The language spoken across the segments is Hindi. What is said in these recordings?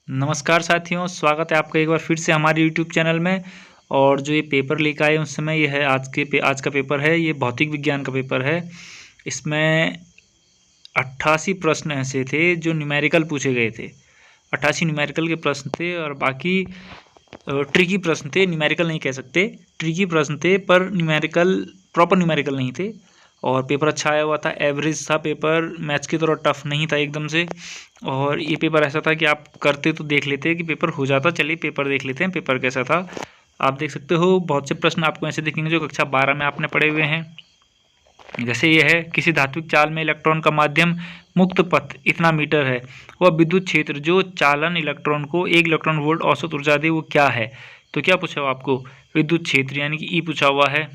नमस्कार साथियों, स्वागत है आपका एक बार फिर से हमारे यूट्यूब चैनल में। और जो ये पेपर लीक आए उस समय ये है आज का पेपर है, ये भौतिक विज्ञान का पेपर है। इसमें 88 प्रश्न ऐसे थे जो न्यूमेरिकल पूछे गए थे। 88 न्यूमेरिकल के प्रश्न थे और बाकी ट्रिकी प्रश्न थे। न्यूमेरिकल नहीं कह सकते, ट्रिकी प्रश्न थे, पर प्रॉपर न्यूमेरिकल नहीं थे। और पेपर अच्छा आया हुआ था, एवरेज था पेपर, मैथ्स की तरह टफ नहीं था एकदम से। और ये पेपर ऐसा था कि आप करते तो देख लेते कि पेपर हो जाता। चलिए पेपर देख लेते हैं, पेपर कैसा था। आप देख सकते हो बहुत से प्रश्न आपको ऐसे दिखेंगे जो कक्षा 12 में आपने पढ़े हुए हैं। जैसे ये है, किसी धात्विक चाल में इलेक्ट्रॉन का माध्यम मुक्त पथ इतना मीटर है, वह विद्युत क्षेत्र जो चालन इलेक्ट्रॉन को 1 इलेक्ट्रॉन वोल्ट औसत ऊर्जा दे वो क्या है। तो क्या पूछा हुआ आपको, विद्युत क्षेत्र यानी कि ई पूछा हुआ है।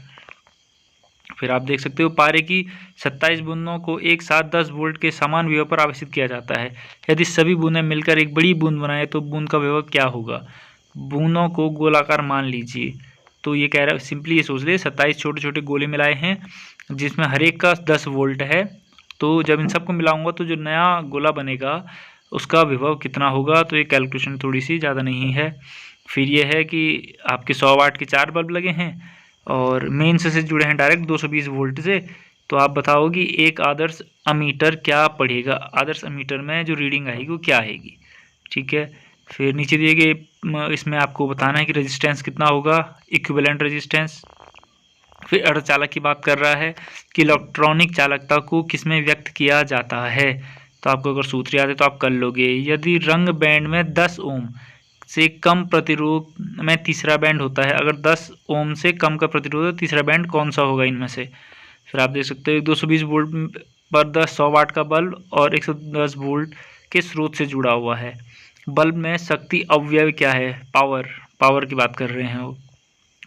फिर आप देख सकते हो, पारे की 27 बूंदों को एक साथ 10 वोल्ट के समान विभव पर आवेशित किया जाता है। यदि सभी बूंदें मिलकर एक बड़ी बूंद बनाए तो बूंद का विभव क्या होगा। बूंदों को गोलाकार मान लीजिए। तो ये कह रहा है, सिंपली ये सोच ले, 27 छोटे छोटे गोले मिलाए हैं जिसमें हर एक का 10 वोल्ट है। तो जब इन सबको मिलाऊंगा तो जो नया गोला बनेगा उसका विभव कितना होगा। तो ये कैलकुलेशन थोड़ी सी ज़्यादा नहीं है। फिर ये है कि आपके 100 वाट के 4 बल्ब लगे हैं और मेंस से जुड़े हैं डायरेक्ट 220 वोल्ट से। तो आप बताओ कि एक आदर्श अमीटर क्या पढ़ेगा, आदर्श अमीटर में जो रीडिंग आएगी वो क्या आएगी। ठीक है। फिर नीचे दिए गए इसमें आपको बताना है कि रेजिस्टेंस कितना होगा, इक्विवेलेंट रेजिस्टेंस। फिर अर्धचालक की बात कर रहा है कि इलेक्ट्रॉनिक चालकता को किसमें व्यक्त किया जाता है। तो आपको अगर सूत्र याद है तो आप कर लोगे। यदि रंग बैंड में 10 ओम से कम प्रतिरोध में तीसरा बैंड होता है, अगर 10 ओम से कम का प्रतिरोध है, तीसरा बैंड कौन सा होगा इनमें से। फिर आप देख सकते हो 220 वोल्ट पर 100 वाट का बल्ब और 110 वोल्ट के स्रोत से जुड़ा हुआ है। बल्ब में शक्ति अवयव क्या है, पावर की बात कर रहे हैं वो।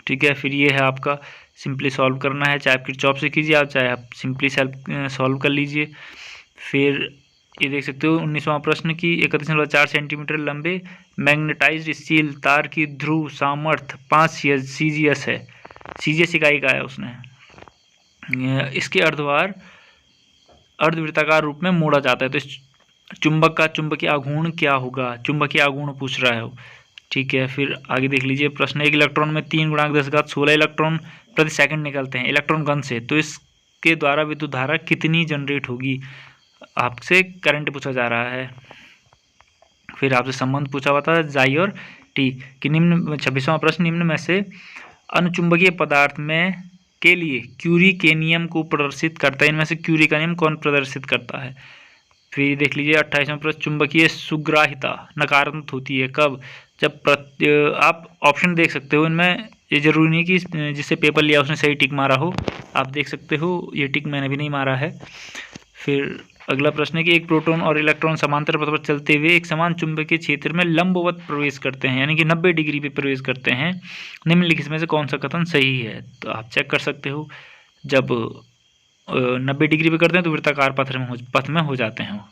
ठीक है। फिर ये है आपका सिंपली सॉल्व करना है, चाहे आप किरचॉफ से कीजिए आप, चाहे आप सिंपली सॉल्व कर लीजिए। फिर ये देख सकते हो 19वां प्रश्न की 31.4 सेंटीमीटर लंबे मैग्नेटाइज्ड स्टील तार की ध्रुव सामर्थ्य 5 CGS है। CGS इकाई का है उसने। इसके अर्धवार अर्धवृत्ताकार रूप में मोड़ा जाता है। तो इस चुंबक का चुंबकीय आघूर्ण क्या होगा, चुंबकीय आघूर्ण पूछ रहा है वो। ठीक है। फिर आगे देख लीजिए प्रश्न, एक इलेक्ट्रॉन में 3 × 10⁻16 इलेक्ट्रॉन प्रति सेकंड निकलते हैं इलेक्ट्रॉन गन से, तो इसके द्वारा विद्युत धारा कितनी जनरेट होगी। आपसे करंट पूछा जा रहा है। फिर आपसे संबंध पूछा हुआ था जाई और टी कि निम्न 26वां प्रश्न, निम्न में से अनुचुंबकीय पदार्थ में के लिए क्यूरी के नियम को प्रदर्शित करता है, इनमें से क्यूरी का नियम कौन प्रदर्शित करता है। फिर देख लीजिए 28वां प्रश्न, चुंबकीय सुग्राहिता नकारात्मक होती है कब, जब आप ऑप्शन देख सकते हो इनमें, ये जरूरी नहीं कि जिससे पेपर लिया उसने सही टिक मारा हो। आप देख सकते हो ये टिक मैंने भी नहीं मारा है। फिर अगला प्रश्न है कि एक प्रोटॉन और इलेक्ट्रॉन समांतर पथ पर चलते हुए एक समान चुंबकीय क्षेत्र में लंबवत प्रवेश करते हैं, यानी कि 90 डिग्री पे प्रवेश करते हैं। निम्नलिखित में से कौन सा कथन सही है। तो आप चेक कर सकते हो, जब 90 डिग्री पे करते हैं तो वृत्ताकार पथ में हो जाते हैं वो।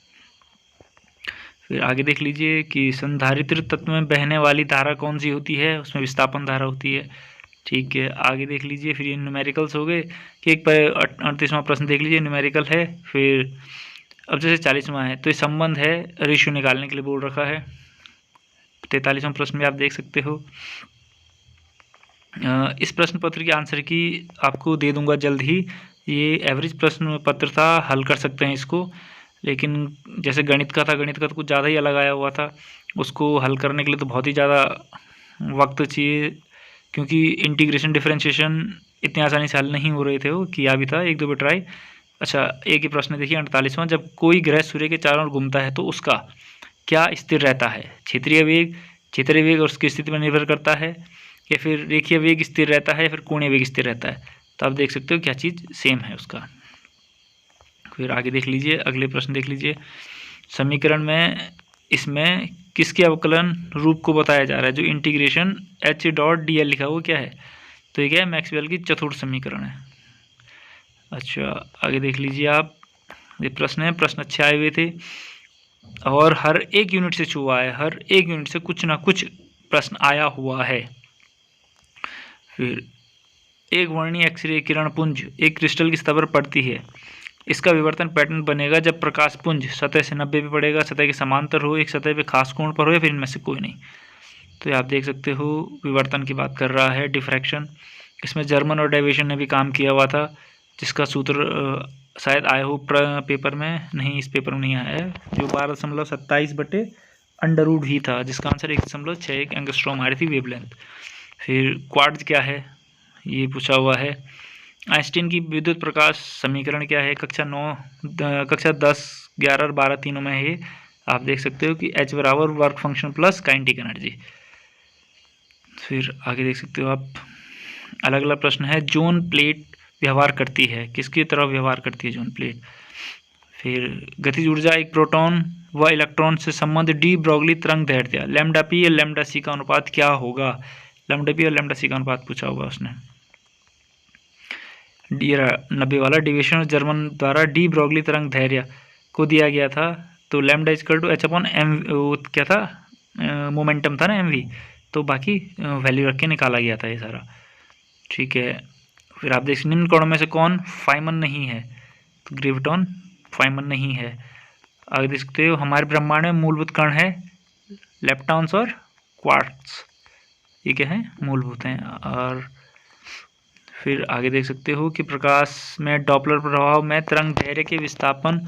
फिर आगे देख लीजिए कि संधारित्र तत्व में बहने वाली धारा कौन सी होती है, उसमें विस्थापन धारा होती है। ठीक है। आगे देख लीजिए, फिर ये न्यूमेरिकल्स हो गए कि एक 38वां प्रश्न देख लीजिए, न्यूमेरिकल है। फिर अब जैसे 40वां है तो ये संबंध है, रेशियो निकालने के लिए बोल रखा है। 43वां प्रश्न भी आप देख सकते हो। इस प्रश्न पत्र की आंसर की आपको दे दूंगा जल्द ही। ये एवरेज प्रश्न पत्र था, हल कर सकते हैं इसको, लेकिन जैसे गणित का था, गणित का तो कुछ ज़्यादा ही अलग आया हुआ था। उसको हल करने के लिए तो बहुत ही ज़्यादा वक्त चाहिए, क्योंकि इंटीग्रेशन डिफरेंशिएशन इतनी आसानी से हल नहीं हो रहे थे। वो किया भी था 1-2 बार ट्राई। अच्छा, एक ही प्रश्न देखिए 48वां, जब कोई ग्रह सूर्य के चारों ओर घूमता है तो उसका क्या स्थिर रहता है। क्षेत्रीय वेग और उसकी स्थिति पर निर्भर करता है, या फिर रेखीय वेग स्थिर रहता है, या फिर कोणीय वेग स्थिर रहता है। तो आप देख सकते हो क्या चीज़ सेम है उसका। फिर आगे देख लीजिए, अगले प्रश्न देख लीजिए, समीकरण में इसमें किसके अवकलन रूप को बताया जा रहा है। जो इंटीग्रेशन H.dl लिखा है वो क्या है, तो ये क्या है, मैक्सवेल की चतुर्थ समीकरण है। अच्छा, आगे देख लीजिए आप, ये प्रश्न है, प्रश्न अच्छे आए हुए थे और हर एक यूनिट से छुआ है, हर एक यूनिट से कुछ ना कुछ प्रश्न आया हुआ है। फिर एक वर्णीय एक्सरे किरण पुंज एक क्रिस्टल की सतह पर पड़ती है इसका विवर्तन पैटर्न बनेगा जब प्रकाश पुंज सतह से 90 पे पड़ेगा, सतह के समांतर हो, एक सतह पे खास कोण पर हो, या फिर इनमें से कोई नहीं। तो आप देख सकते हो विवर्तन की बात कर रहा है, डिफ्रैक्शन। इसमें जर्मन और डेविएशन ने भी काम किया हुआ था, जिसका सूत्र शायद आया हो पेपर में, नहीं इस पेपर में नहीं आया है, जो 12.27/√v था, जिसका आंसर 1.61 एंगस्ट्रॉम आ रही थी वेवलेंथ। फिर क्वार्ट्ज क्या है ये पूछा हुआ है। आइंस्टीन की विद्युत प्रकाश समीकरण क्या है, कक्षा 10, 11 और 12 तीनों में है। आप देख सकते हो कि H बराबर work function plus kinetic energy. फिर आगे देख सकते हो आप, अलग अलग प्रश्न है। जोन प्लेट व्यवहार करती है, किसकी तरह व्यवहार करती है जोन प्लेट। फिर गतिज ऊर्जा, एक प्रोटॉन व इलेक्ट्रॉन से संबंध डी ब्रोगली तरंग दैर्ध्य लैम्डा पी या लैम्डा सी का अनुपात क्या होगा। लैम्डा पी और लैम्डा सी का अनुपात पूछा होगा उसने। 90 वाला, डिविएशन जर्मन द्वारा डी ब्रोगली तरंग दैर्ध्य को दिया गया था, तो लैम्डा इक्वल टू H/m क्या था, मोमेंटम था ना mv, तो बाकी वैल्यू रख के निकाला गया था ये सारा। ठीक है। फिर आप देख, निम्न कणों में से कौन फाइमन नहीं है, तो ग्रेविटॉन फाइमन नहीं है। आगे देख सकते हो, हमारे ब्रह्मांड में मूलभूत कण है लेप्टॉन्स और क्वार्ट्स, ये क्या है, मूलभूत हैं। और फिर आगे देख सकते हो कि प्रकाश में डॉपलर प्रभाव में तरंग दैर्ध्य के विस्थापन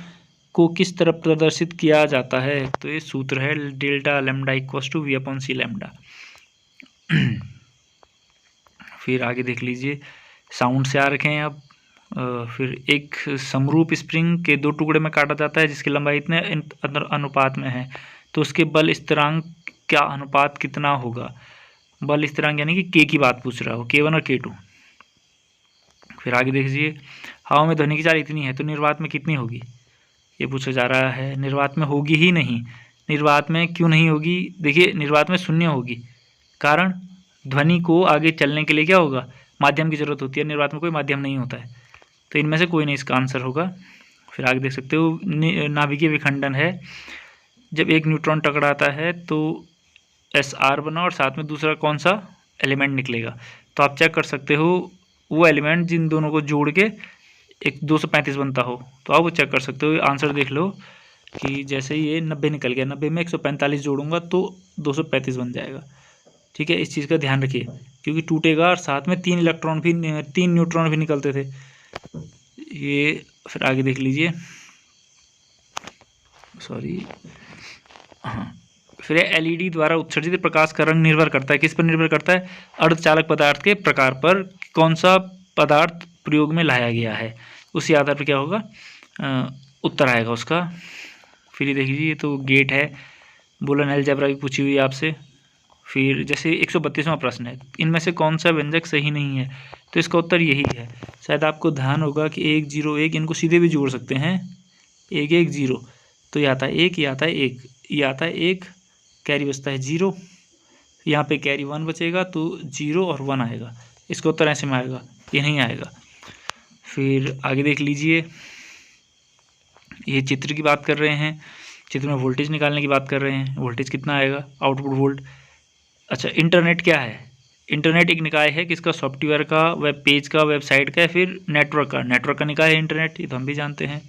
को किस तरह प्रदर्शित किया जाता है, तो ये सूत्र है delta lambda equals to v/c lambda. फिर आगे देख लीजिए, साउंड से आ रखे हैं अब। फिर एक समरूप स्प्रिंग के 2 टुकड़े में काटा जाता है जिसकी लंबाई इतने अनुपात में है, तो उसके बल स्थिरांक का अनुपात कितना होगा। बल स्थिरांक यानी कि के की बात पूछ रहा हो, K1 और K2। फिर आगे देख लीजिए, हवा में ध्वनि की चाल इतनी है तो निर्वात में कितनी होगी, ये पूछा जा रहा है। निर्वात में होगी ही नहीं। निर्वात में क्यों नहीं होगी, देखिए निर्वात में शून्य होगी, कारण ध्वनि को आगे चलने के लिए क्या होगा, माध्यम की जरूरत होती है। निर्वात में कोई माध्यम नहीं होता है, तो इनमें से कोई नहीं इसका आंसर होगा। फिर आगे देख सकते हो, नाभिकीय विखंडन है, जब एक न्यूट्रॉन टकराता है तो SR बना और साथ में दूसरा कौन सा एलिमेंट निकलेगा, तो आप चेक कर सकते हो वो एलिमेंट जिन दोनों को जोड़ के एक 235 बनता हो, तो आप वो चेक कर सकते हो। आंसर देख लो कि जैसे ये 90 निकल गया, 90 में 145 जोड़ूंगा तो 235 बन जाएगा। ठीक है, इस चीज़ का ध्यान रखिए, क्योंकि टूटेगा और साथ में 3 न्यूट्रॉन भी निकलते थे ये। फिर आगे देख लीजिए, फिर LED द्वारा उत्सर्जित प्रकाश का रंग निर्भर करता है, किस पर निर्भर करता है, अर्धचालक पदार्थ के प्रकार पर, कौन सा पदार्थ प्रयोग में लाया गया है, उसी आधार पर क्या होगा, उत्तर आएगा उसका। फिर ये देख लीजिए, तो गेट है, बुलन अलजेब्रा भी पूछी हुई है आपसे। फिर जैसे 132वां प्रश्न है, इनमें से कौन सा व्यंजक सही नहीं है, तो इसका उत्तर यही है। शायद आपको ध्यान होगा कि 1 0 1 इनको सीधे भी जोड़ सकते हैं, 1 1 0, तो ये आता है 1, ये आता है 1, ये आता है 1, कैरी बचता है 0, यहाँ पे कैरी 1 बचेगा तो 0 और 1 आएगा, इसका उत्तर ऐसे में आएगा, ये नहीं आएगा। फिर आगे देख लीजिए, ये चित्र की बात कर रहे हैं, चित्र में वोल्टेज निकालने की बात कर रहे हैं, वोल्टेज कितना आएगा, आउटपुट वोल्ट। अच्छा, इंटरनेट क्या है, इंटरनेट एक निकाय है किसका, सॉफ्टवेयर का, वेब पेज का, वेबसाइट का, फिर नेटवर्क का निकाय है इंटरनेट, ये तो हम भी जानते हैं।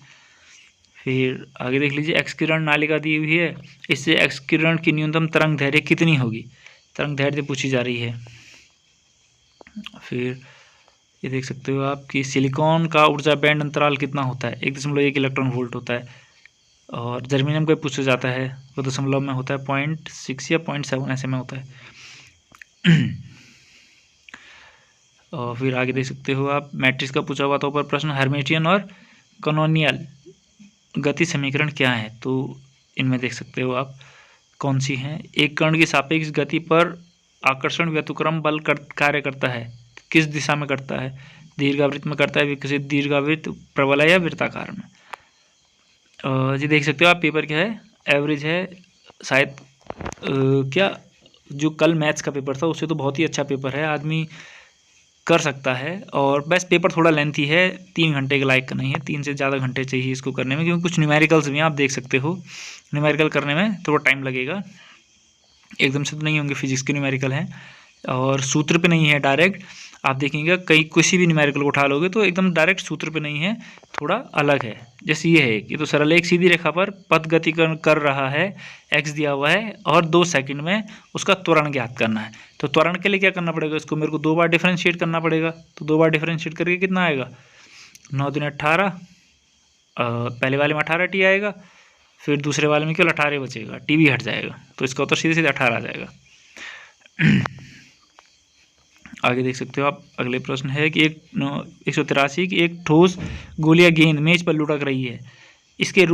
फिर आगे देख लीजिए, एक्स किरण नालिका दी हुई है, इससे एक्स किरण की न्यूनतम तरंग दैर्ध्य कितनी होगी, तरंग दैर्ध्य पूछी जा रही है। फिर ये देख सकते हो आप कि सिलिकॉन का ऊर्जा बैंड अंतराल कितना होता है, 1.1 इलेक्ट्रॉन वोल्ट होता है। और जर्मेनियम का पूछा जाता है, वो दशमलव में होता है, 0.6 या 0.7 ऐसे में होता है। और फिर आगे देख सकते हो आप, मैट्रिक्स का पूछा हुआ था ऊपर प्रश्न, हर्मिटियन और कैनोनियल गति समीकरण क्या है, तो इनमें देख सकते हो आप कौन सी हैं। एक कण की सापेक्ष गति पर आकर्षण व्युत्क्रम बल कार्य करता है, किस दिशा में करता है, दीर्घावृत्त में करता है, विकसित दीर्घावृत्त, प्रबल है या वृत्ताकार में। जी देख सकते हो आप, पेपर क्या है, एवरेज है शायद, क्या जो कल मैथ्स का पेपर था उससे तो बहुत ही अच्छा पेपर है, आदमी कर सकता है। और बस पेपर थोड़ा लेंथी है, 3 घंटे के लायक का नहीं है, 3 से ज़्यादा घंटे चाहिए इसको करने में, क्योंकि कुछ न्यूमेरिकल्स भी आप देख सकते हो, न्यूमेरिकल करने में थोड़ा टाइम लगेगा, एकदम से तो नहीं होंगे, फिजिक्स के न्यूमेरिकल हैं और सूत्र पे नहीं है डायरेक्ट। आप देखेंगे कई किसी भी न्यूमेरिकल को उठा लोगे तो एकदम डायरेक्ट सूत्र पे नहीं है, थोड़ा अलग है। जैसे ये है कि तो सरल एक सीधी रेखा पर पथ गति कर रहा है, x दिया हुआ है और 2 सेकंड में उसका त्वरण ज्ञात करना है। तो त्वरण के लिए क्या करना पड़ेगा, इसको मेरे को 2 बार डिफरेंशिएट करना पड़ेगा। तो 2 बार डिफरेंशिएट करके कितना आएगा, 9 दूनी 18, पहले वाले में 18t आएगा, फिर दूसरे वाले में केवल 18 बचेगा, टी भी हट जाएगा, तो इसका उत्तर सीधे सीधे 18 आ जाएगा। आगे देख सकते हो आप, अगले प्रश्न है कि 183 की एक ठोस गोली या गेंद मेज पर लुढ़क रही है, इसके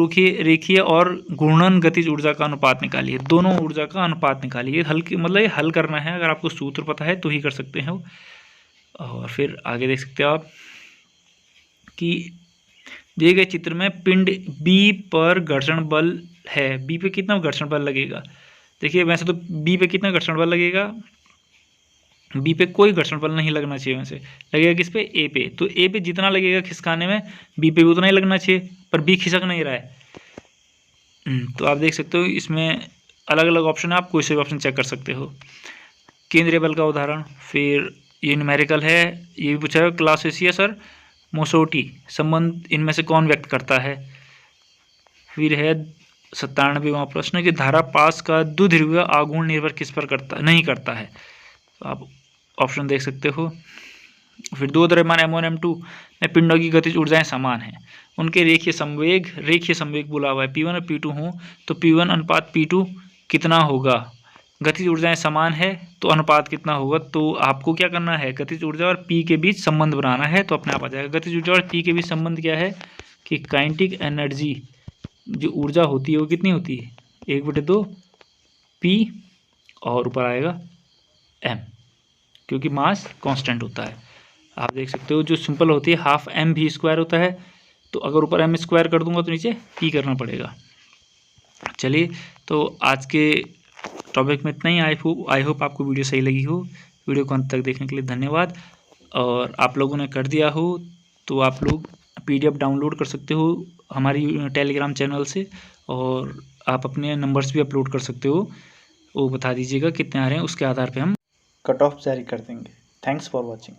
रेखीय और घूर्णन गतिज ऊर्जा का अनुपात निकालिए। दोनों ऊर्जा का अनुपात निकालिए। मतलब ये हल करना है, अगर आपको सूत्र पता है तो ही कर सकते हैं। और फिर आगे देख सकते हो आप कि दिए गए चित्र में पिंड बी पर घर्षण बल है, बी पे कितना घर्षण बल लगेगा। देखिए वैसे तो बी पे कितना घर्षण बल लगेगा, बी पे कोई घर्षण बल नहीं लगना चाहिए, वैसे लगेगा किस पे, ए पे। तो ए पे जितना लगेगा खिसकाने में, बी पे भी उतना ही लगना चाहिए, पर बी खिसक नहीं रहा है। तो आप देख सकते हो इसमें अलग अलग ऑप्शन है, आप कोई से भी ऑप्शन चेक कर सकते हो। केंद्रीय बल का उदाहरण, फिर ये न्यूमेरिकल है, ये भी पूछा है क्लासियस और मोसोटी संबंध इनमें से कौन व्यक्त करता है। फिर है 97वां प्रश्न कि धारा पास का द्विध्रुवीय आघूर्ण निर्भर किस पर नहीं करता है। तो आप ऑप्शन देख सकते हो। फिर 2 द्रव्यमान M1 M2 में पिंडों की गतिज ऊर्जाएं समान हैं, उनके रेखीय संवेग बोला हुआ है P1 और P2 हों तो P1 अनुपात P2 कितना होगा। गतिज ऊर्जाएं समान है तो अनुपात कितना होगा। तो आपको क्या करना है, गतिज ऊर्जा और P के बीच संबंध बनाना है, तो अपने आप आ जाएगा। गतिज ऊर्जा और P के बीच संबंध क्या है कि काइनेटिक एनर्जी जो ऊर्जा होती है वो कितनी होती है, 1/2 P और ऊपर आएगा M, क्योंकि मास कांस्टेंट होता है। आप देख सकते हो जो सिंपल होती है हाफ mv² होता है, तो अगर ऊपर m² कर दूंगा तो नीचे p करना पड़ेगा। चलिए, तो आज के टॉपिक में इतना ही। आई होप आपको वीडियो सही लगी हो। वीडियो को अंत तक देखने के लिए धन्यवाद। और आप लोगों ने कर दिया हो तो आप लोग PDF डाउनलोड कर सकते हो हमारी टेलीग्राम चैनल से, और आप अपने नंबर्स भी अपलोड कर सकते हो, वो बता दीजिएगा कितने आ रहे हैं, उसके आधार पे हम कट ऑफ जारी कर देंगे। Thanks for watching.